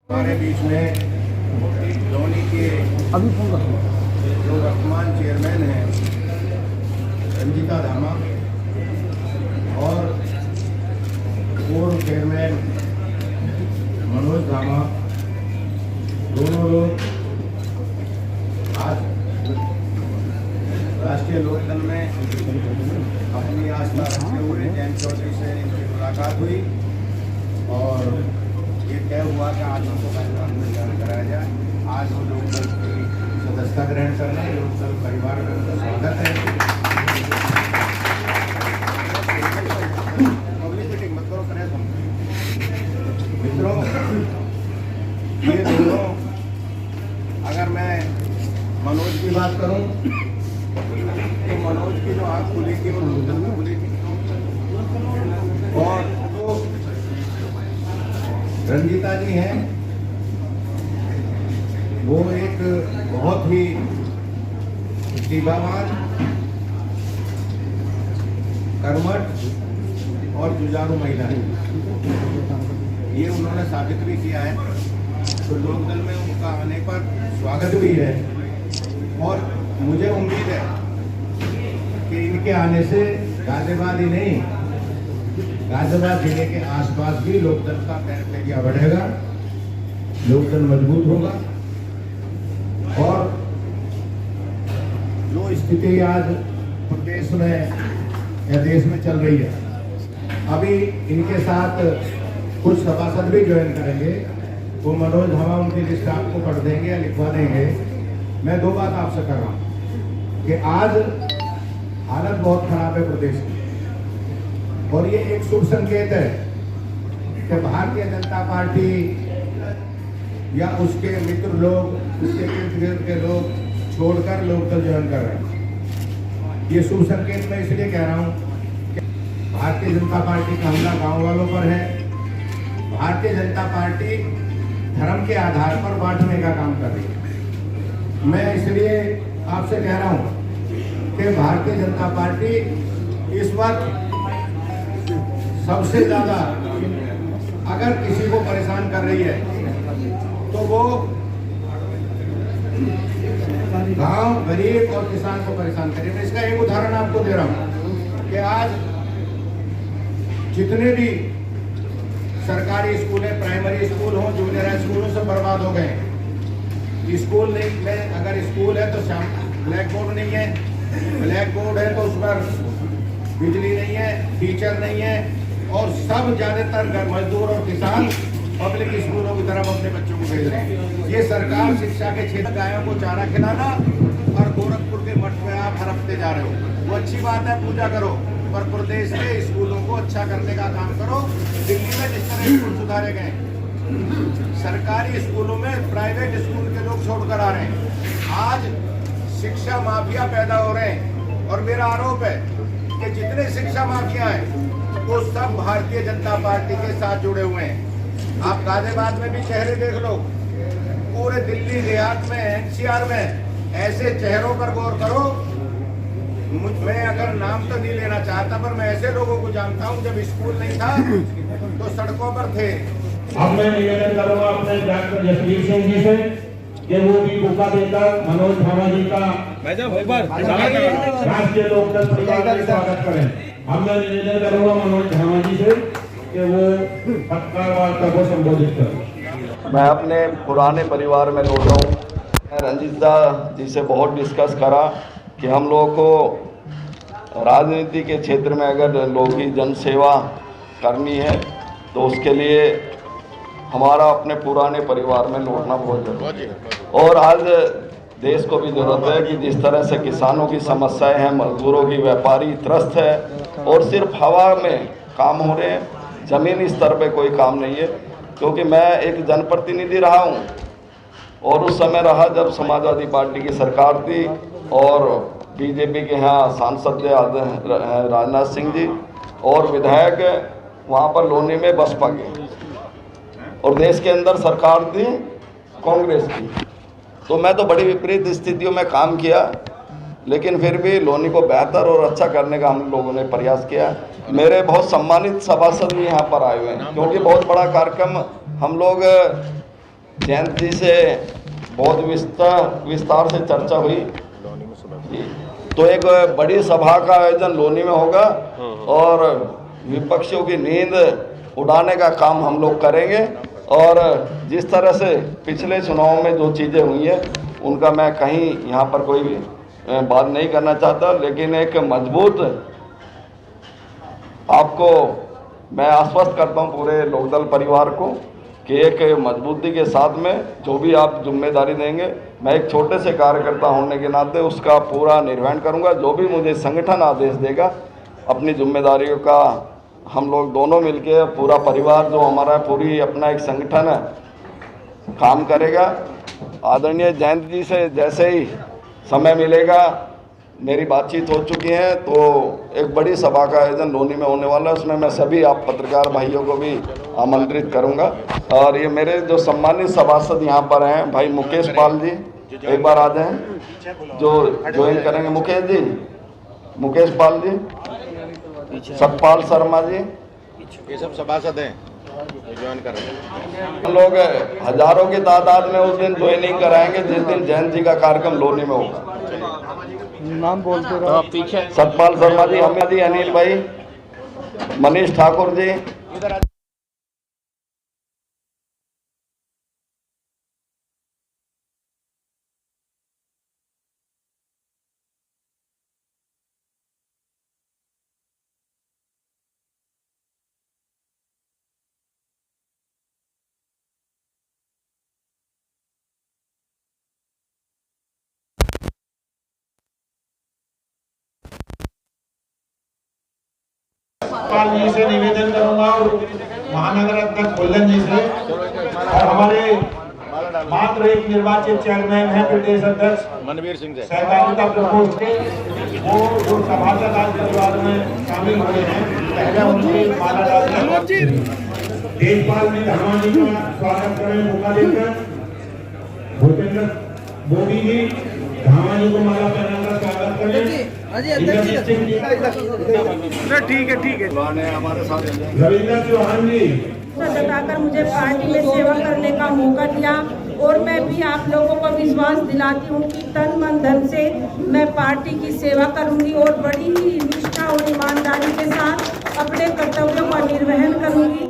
हमारे बीच में लोनी के जो वर्तमान चेयरमैन हैं रंजीता धामा और पूर्व चेयरमैन मनोज धामा, दोनों लोग आज राष्ट्रीय लोकदल में अपनी आस्था रखते हुए जैन चौधरी से इनकी मुलाकात हुई और ये तय हुआ कि आज उनको कार्यक्रम में ज्वाइन कराया जाए। आज वो लोकदल की सदस्यता ग्रहण कर रहे हैं। लोकदल परिवार में उनका स्वागत है। पब्लिक मीटिंग मत करो, प्रेस मित्रों, ये दोनों, अगर मैं मनोज की बात करूं तो मनोज की जो आँख खुली थी वो लोकदल में खुली थी और जो रंजीता जी हैं वो एक बहुत ही प्रतिभावान, कर्मठ और जुझारू महिला है। ये उन्होंने साबित भी किया है, तो लोकदल में उनका आने पर स्वागत भी है और मुझे उम्मीद है कि इनके आने से गाजियाबाद ही नहीं, गाजियाबाद जिले के आसपास भी लोकदल का पैर बढ़ेगा, लोकदल मजबूत होगा और जो स्थिति आज प्रदेश में या देश में चल रही है, अभी इनके साथ कुछ सभासद भी ज्वाइन करेंगे। वो मनोज धामा उनकी लिस्ट आपको पढ़ देंगे या लिखवा देंगे। मैं दो बात आपसे कर रहा हूँ कि आज हालत बहुत खराब है प्रदेश की और ये एक शुभ संकेत है कि भारतीय जनता पार्टी या उसके मित्र लोग, उसके इर्द गिर्द के लोग छोड़कर लोकदल ज्वाइन कर रहे हैं। ये शुभ संकेत मैं इसलिए कह रहा हूँ कि भारतीय जनता पार्टी का हमला गांव वालों पर है। भारतीय जनता पार्टी धर्म के आधार पर बांटने का काम कर रही है। मैं इसलिए आपसे कह रहा हूँ कि भारतीय जनता पार्टी इस वक्त सबसे ज्यादा अगर किसी को परेशान कर रही है तो वो गांव, गरीब और किसान को परेशान कर रही है। मैं इसका एक उदाहरण आपको दे रहा हूं कि आज जितने भी सरकारी स्कूल है, प्राइमरी स्कूल हो, जूनियर हाई स्कूल हो, सब बर्बाद हो गए। स्कूल नहीं में अगर स्कूल है तो ब्लैक बोर्ड नहीं है, ब्लैक बोर्ड है तो उस पर बिजली नहीं है, टीचर नहीं है और सब ज्यादातर मजदूर और किसान पब्लिक स्कूलों की तरफ अपने बच्चों को भेज रहे हैं। ये सरकार शिक्षा के क्षेत्र गायों को चारा खिलाना और गोरखपुर के मठ में आप हर हफ्ते जा रहे हो, वो अच्छी बात है, पूजा करो, पर प्रदेश के स्कूलों को अच्छा करने का काम करो। दिल्ली में जिस तरह स्कूल सुधारे गए, सरकारी स्कूलों में प्राइवेट स्कूल के लोग छोड़कर आ रहे हैं। आज शिक्षा माफिया पैदा हो रहे हैं और मेरा आरोप है कि जितने शिक्षा माफिया हैं वो सब भारतीय जनता पार्टी के साथ जुड़े हुए हैं। आप गाजियाबाद में भी चेहरे देख लो, पूरे दिल्ली देहात में, एनसीआर में ऐसे चेहरों पर गौर करो। मैं अगर नाम तो नहीं लेना चाहता पर मैं ऐसे लोगों को जानता हूं जब स्कूल नहीं था तो सड़कों पर थे। अब मैं निवेदन करूंगा अपने डॉक्टर जसवीर सिंह जी से कि वो भी बुका देकर मनोज धामा जी का राष्ट्रीय लोकदल परिवार में स्वागत करें। अब मैं निवेदन करूंगा मनोज धामा जी से कि वो पत्रकार वार्ता को संबोधित करें। मैं अपने पुराने परिवार में लौटा हूँ। मैं रंजीता जी से बहुत डिस्कस करा कि हम लोगों को राजनीति के क्षेत्र में अगर लोगों की जन सेवा करनी है तो उसके लिए हमारा अपने पुराने परिवार में लौटना बहुत जरूरी है। और आज देश को भी ज़रूरत है कि जिस तरह से किसानों की समस्याएं हैं, मजदूरों की, व्यापारी त्रस्त है और सिर्फ हवा में काम हो रहे हैं, ज़मीनी स्तर पे कोई काम नहीं है। क्योंकि मैं एक जनप्रतिनिधि रहा हूँ और उस समय रहा जब समाजवादी पार्टी की सरकार थी और बीजेपी के यहाँ सांसद राजनाथ सिंह जी और विधायक वहाँ पर लोनी में बसपा के, और देश के अंदर सरकार थी कांग्रेस की। तो मैं तो बड़ी विपरीत स्थितियों में काम किया, लेकिन फिर भी लोनी को बेहतर और अच्छा करने का हम लोगों ने प्रयास किया। मेरे बहुत सम्मानित सभासद भी यहाँ पर आए हुए हैं, क्योंकि बहुत बड़ा कार्यक्रम हम लोग जयंत जी से बहुत विस्तार से चर्चा हुई। तो एक बड़ी सभा का आयोजन लोनी में होगा और विपक्षियों की नींद उड़ाने का काम हम लोग करेंगे। और जिस तरह से पिछले चुनाव में जो चीज़ें हुई हैं उनका मैं कहीं यहाँ पर कोई भी बात नहीं करना चाहता, लेकिन एक मजबूत आपको मैं आश्वस्त करता हूँ पूरे लोकदल परिवार को कि एक मजबूती के साथ में जो भी आप जिम्मेदारी देंगे, मैं एक छोटे से कार्यकर्ता होने के नाते उसका पूरा निर्वहन करूंगा। जो भी मुझे संगठन आदेश देगा अपनी जिम्मेदारियों का हम लोग दोनों मिलके पूरा परिवार जो हमारा पूरी अपना एक संगठन है काम करेगा। आदरणीय जयंत जी से जैसे ही समय मिलेगा, मेरी बातचीत हो चुकी है, तो एक बड़ी सभा का आयोजन लोनी में होने वाला है। उसमें मैं सभी आप पत्रकार भाइयों को भी आमंत्रित करूंगा। और ये मेरे जो सम्मानित सभासद यहाँ पर हैं, भाई मुकेश पाल जी एक बार आ जाएं, जो ज्वाइन करेंगे। मुकेश जी, मुकेश पाल जी, सतपाल शर्मा जी, ये सब सभासद हैं ज्वाइन कर रहे हैं। हम लोग हजारों की तादाद में उस दिन ज्वाइनिंग कराएंगे जिस दिन जयंत जी का कार्यक्रम लोनी में होगा। नाम बोलते रहो पीछे। सतपाल शर्मा जी, हमें जी, अनिल भाई, मनीष ठाकुर जी, पाल जी से निवेदन करूंगा और महानगर अध्यक्ष बुल्लन जी से, और हमारे मात्र एक निर्वाचित चेयरमैन है प्रदेश अध्यक्ष मनवीर सिंह से सहकारिता प्रकोष्ठ के, वो जो सभासद आज परिवार में शामिल हुए हैं, पहले उनकी माला डालकर देशपाल जी धर्मा जी का स्वागत करें। मौका देकर भूपेंद्र बोगी जी धामा जी को माला पहनाकर स्वागत करें। ठीक है हमारे साथ रविंद्र चौहान जी बताकर मुझे पार्टी में सेवा करने का मौका दिया, और मैं भी आप लोगों को विश्वास दिलाती हूँ कि तन मन धन से मैं पार्टी की सेवा करूँगी और बड़ी ही निष्ठा और ईमानदारी के साथ अपने कर्तव्यों का निर्वहन करूँगी।